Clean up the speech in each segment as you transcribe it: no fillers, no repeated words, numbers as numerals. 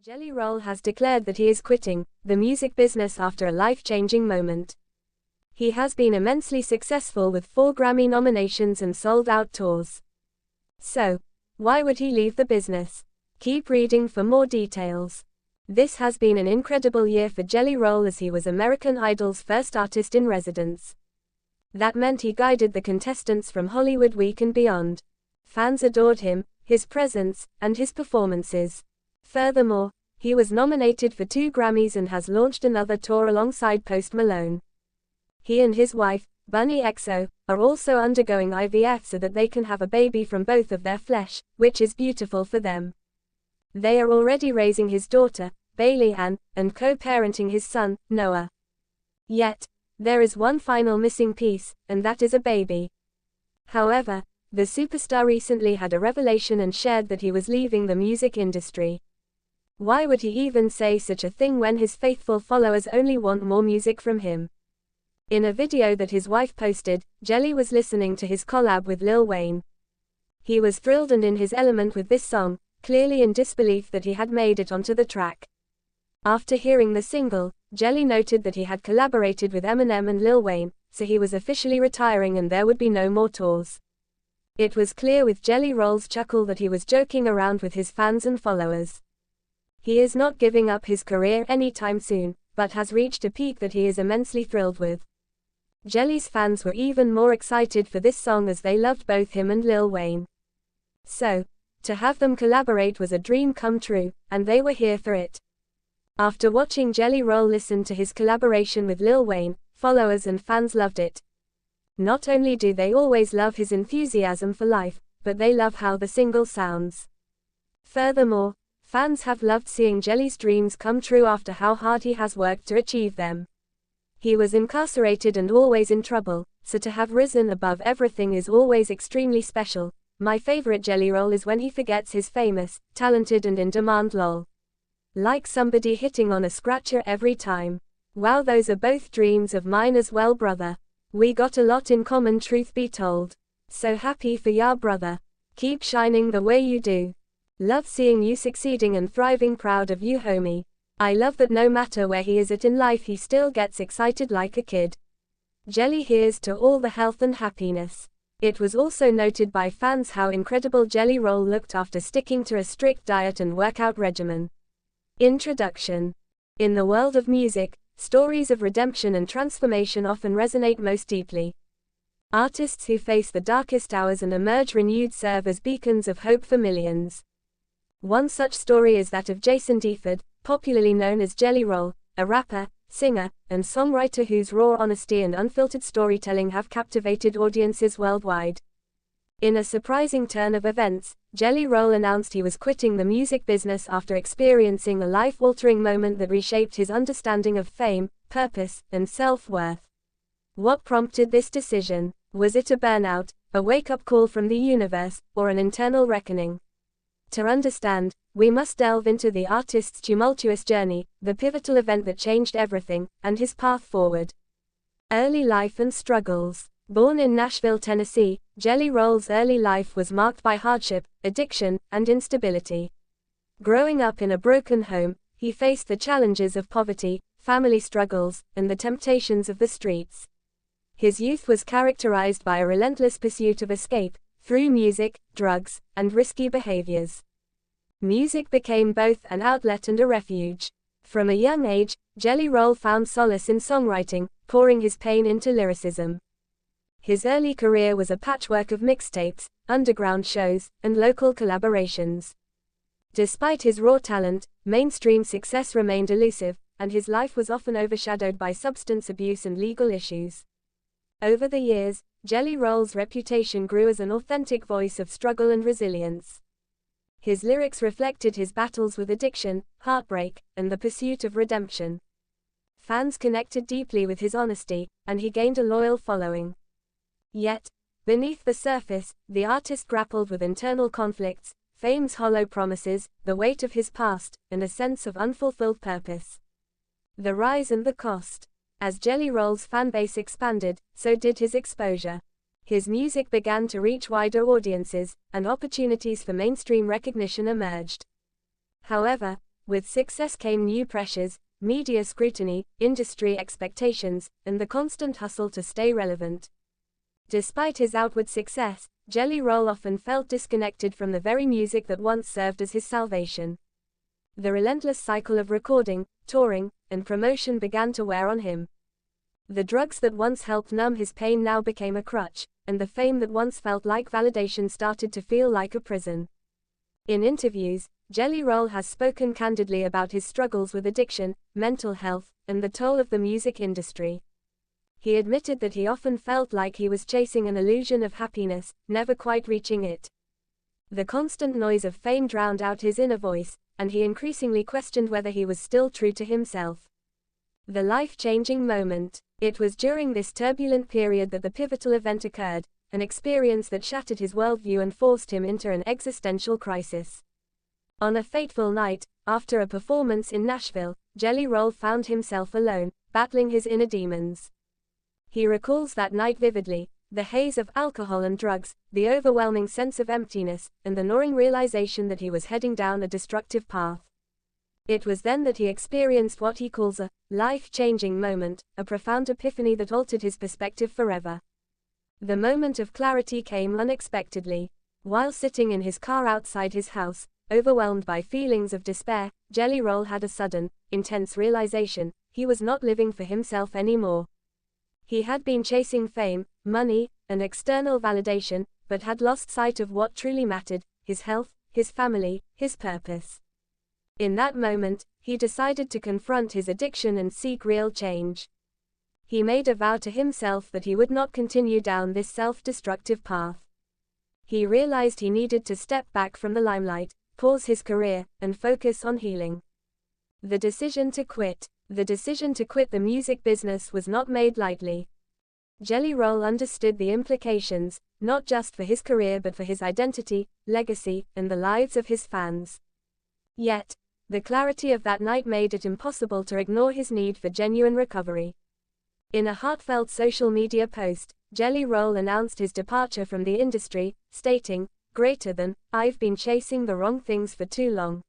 Jelly Roll has declared that he is quitting the music business after a life-changing moment. He has been immensely successful with 4 Grammy nominations and sold-out tours. So, why would he leave the business? Keep reading for more details. This has been an incredible year for Jelly Roll as he was American Idol's first artist in residence. That meant he guided the contestants from Hollywood Week and beyond. Fans adored him, his presence, and his performances. Furthermore, he was nominated for 2 Grammys and has launched another tour alongside Post Malone. He and his wife, Bunny XO, are also undergoing IVF so that they can have a baby from both of their flesh, which is beautiful for them. They are already raising his daughter, Bailey Ann, and co-parenting his son, Noah. Yet, there is one final missing piece, and that is a baby. However, the superstar recently had a revelation and shared that he was leaving the music industry. Why would he even say such a thing when his faithful followers only want more music from him? In a video that his wife posted, Jelly was listening to his collab with Lil Wayne. He was thrilled and in his element with this song, clearly in disbelief that he had made it onto the track. After hearing the single, Jelly noted that he had collaborated with Eminem and Lil Wayne, so he was officially retiring and there would be no more tours. It was clear with Jelly Roll's chuckle that he was joking around with his fans and followers. He is not giving up his career anytime soon, but has reached a peak that he is immensely thrilled with. Jelly's fans were even more excited for this song as they loved both him and Lil Wayne. So, to have them collaborate was a dream come true, and they were here for it. After watching Jelly Roll listen to his collaboration with Lil Wayne, followers and fans loved it. Not only do they always love his enthusiasm for life, but they love how the single sounds. Furthermore, fans have loved seeing Jelly's dreams come true after how hard he has worked to achieve them. He was incarcerated and always in trouble, so to have risen above everything is always extremely special. My favorite Jelly Roll is when he forgets his famous, talented and in demand lol. Like somebody hitting on a scratcher every time. Wow, those are both dreams of mine as well, brother. We got a lot in common, truth be told. So happy for ya, brother. Keep shining the way you do. Love seeing you succeeding and thriving, proud of you, homie. I love that no matter where he is at in life he still gets excited like a kid. Jelly, here's to all the health and happiness. It was also noted by fans how incredible Jelly Roll looked after sticking to a strict diet and workout regimen. Introduction. In the world of music, stories of redemption and transformation often resonate most deeply. Artists who face the darkest hours and emerge renewed serve as beacons of hope for millions. One such story is that of Jason Deford, popularly known as Jelly Roll, a rapper, singer, and songwriter whose raw honesty and unfiltered storytelling have captivated audiences worldwide. In a surprising turn of events, Jelly Roll announced he was quitting the music business after experiencing a life-altering moment that reshaped his understanding of fame, purpose, and self-worth. What prompted this decision? Was it a burnout, a wake-up call from the universe, or an internal reckoning? To understand, we must delve into the artist's tumultuous journey, the pivotal event that changed everything, and his path forward. Early life and struggles. Born in Nashville, Tennessee, Jelly Roll's early life was marked by hardship, addiction, and instability. Growing up in a broken home, he faced the challenges of poverty, family struggles, and the temptations of the streets. His youth was characterized by a relentless pursuit of escape, through music, drugs, and risky behaviors. Music became both an outlet and a refuge. From a young age, Jelly Roll found solace in songwriting, pouring his pain into lyricism. His early career was a patchwork of mixtapes, underground shows, and local collaborations. Despite his raw talent, mainstream success remained elusive, and his life was often overshadowed by substance abuse and legal issues. Over the years, Jelly Roll's reputation grew as an authentic voice of struggle and resilience. His lyrics reflected his battles with addiction, heartbreak, and the pursuit of redemption. Fans connected deeply with his honesty, and he gained a loyal following. Yet, beneath the surface, the artist grappled with internal conflicts, fame's hollow promises, the weight of his past, and a sense of unfulfilled purpose. The rise and the cost. As Jelly Roll's fanbase expanded, so did his exposure. His music began to reach wider audiences, and opportunities for mainstream recognition emerged. However, With success came new pressures, media scrutiny, industry expectations, and the constant hustle to stay relevant. Despite his outward success, Jelly Roll often felt disconnected from the very music that once served as his salvation. The relentless cycle of recording, touring, and promotion began to wear on him. The drugs that once helped numb his pain now became a crutch, and the fame that once felt like validation started to feel like a prison. In interviews, Jelly Roll has spoken candidly about his struggles with addiction, mental health, and the toll of the music industry. He admitted that he often felt like he was chasing an illusion of happiness, never quite reaching it. The constant noise of fame drowned out his inner voice, and he increasingly questioned whether he was still true to himself. The life-changing moment. It was during this turbulent period that the pivotal event occurred, an experience that shattered his worldview and forced him into an existential crisis. On a fateful night, after a performance in Nashville, Jelly Roll found himself alone, battling his inner demons. He recalls that night vividly, the haze of alcohol and drugs, the overwhelming sense of emptiness, and the gnawing realization that he was heading down a destructive path. It was then that he experienced what he calls a life-changing moment, a profound epiphany that altered his perspective forever. The moment of clarity came unexpectedly. While sitting in his car outside his house, overwhelmed by feelings of despair, Jelly Roll had a sudden, intense realization: he was not living for himself anymore. He had been chasing fame, money, and external validation, but had lost sight of what truly mattered: his health, his family, his purpose. In that moment, he decided to confront his addiction and seek real change. He made a vow to himself that he would not continue down this self-destructive path. He realized he needed to step back from the limelight, pause his career, and focus on healing. The decision to quit the music business was not made lightly. Jelly Roll understood the implications, not just for his career but for his identity, legacy, and the lives of his fans. Yet, the clarity of that night made it impossible to ignore his need for genuine recovery. In a heartfelt social media post, Jelly Roll announced his departure from the industry, stating, "Greater than, I've been chasing the wrong things for too long.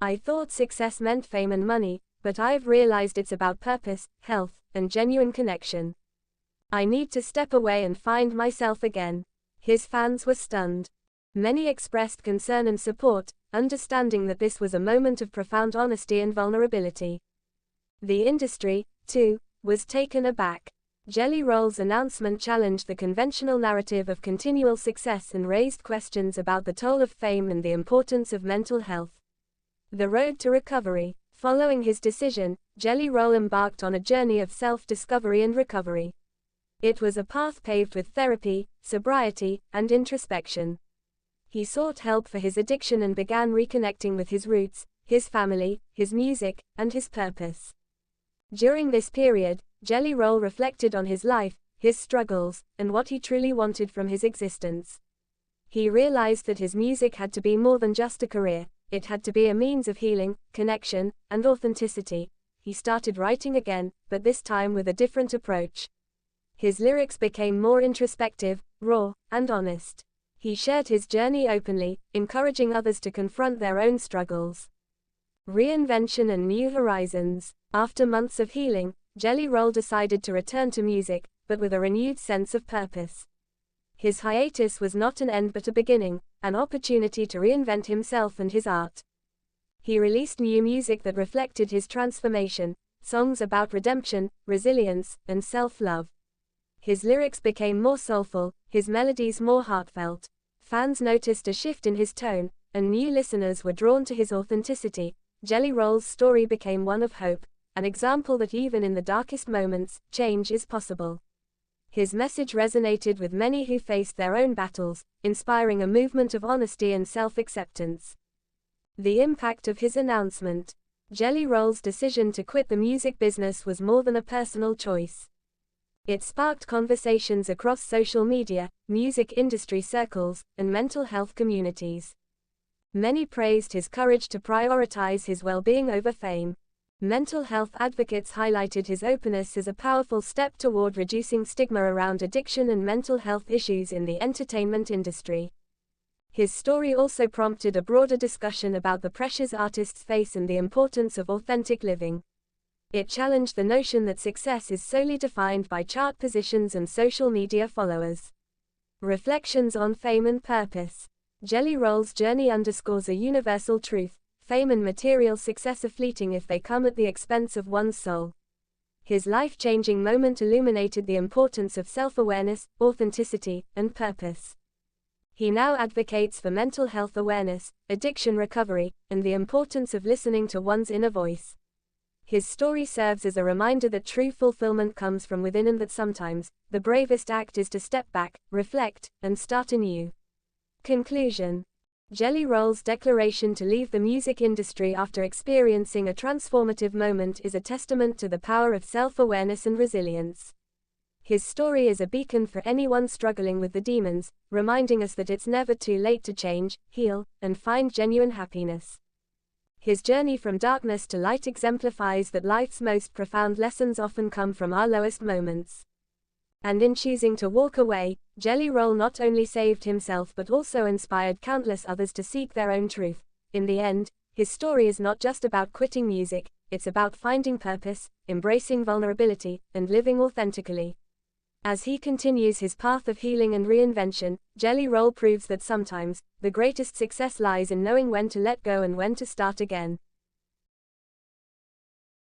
I thought success meant fame and money, but I've realized it's about purpose, health, and genuine connection. I need to step away and find myself again." His fans were stunned. Many expressed concern and support, understanding that this was a moment of profound honesty and vulnerability. The industry, too, was taken aback. Jelly Roll's announcement challenged the conventional narrative of continual success and raised questions about the toll of fame and the importance of mental health. The road to recovery. Following his decision, Jelly Roll embarked on a journey of self-discovery and recovery. It was a path paved with therapy, sobriety, and introspection. He sought help for his addiction and began reconnecting with his roots, his family, his music, and his purpose. During this period, Jelly Roll reflected on his life, his struggles, and what he truly wanted from his existence. He realized that his music had to be more than just a career; it had to be a means of healing, connection, and authenticity. He started writing again, but this time with a different approach. His lyrics became more introspective, raw, and honest. He shared his journey openly, encouraging others to confront their own struggles. Reinvention and new horizons. After months of healing, Jelly Roll decided to return to music, but with a renewed sense of purpose. His hiatus was not an end but a beginning, an opportunity to reinvent himself and his art. He released new music that reflected his transformation, songs about redemption, resilience, and self-love. His lyrics became more soulful, his melodies more heartfelt. Fans noticed a shift in his tone, and new listeners were drawn to his authenticity. Jelly Roll's story became one of hope, an example that even in the darkest moments, change is possible. His message resonated with many who faced their own battles, inspiring a movement of honesty and self-acceptance. The impact of his announcement. Jelly Roll's decision to quit the music business was more than a personal choice. It sparked conversations across social media, music industry circles, and mental health communities. Many praised his courage to prioritize his well-being over fame. Mental health advocates highlighted his openness as a powerful step toward reducing stigma around addiction and mental health issues in the entertainment industry. His story also prompted a broader discussion about the pressures artists face and the importance of authentic living. It challenged the notion that success is solely defined by chart positions and social media followers. Reflections on fame and purpose. Jelly Roll's journey underscores a universal truth: fame and material success are fleeting if they come at the expense of one's soul. His life-changing moment illuminated the importance of self-awareness, authenticity, and purpose. He now advocates for mental health awareness, addiction recovery, and the importance of listening to one's inner voice. His story serves as a reminder that true fulfillment comes from within and that sometimes, the bravest act is to step back, reflect, and start anew. Conclusion. Jelly Roll's declaration to leave the music industry after experiencing a transformative moment is a testament to the power of self-awareness and resilience. His story is a beacon for anyone struggling with the demons, reminding us that it's never too late to change, heal, and find genuine happiness. His journey from darkness to light exemplifies that life's most profound lessons often come from our lowest moments. And in choosing to walk away, Jelly Roll not only saved himself but also inspired countless others to seek their own truth. In the end, his story is not just about quitting music, it's about finding purpose, embracing vulnerability, and living authentically. As he continues his path of healing and reinvention, Jelly Roll proves that sometimes, the greatest success lies in knowing when to let go and when to start again.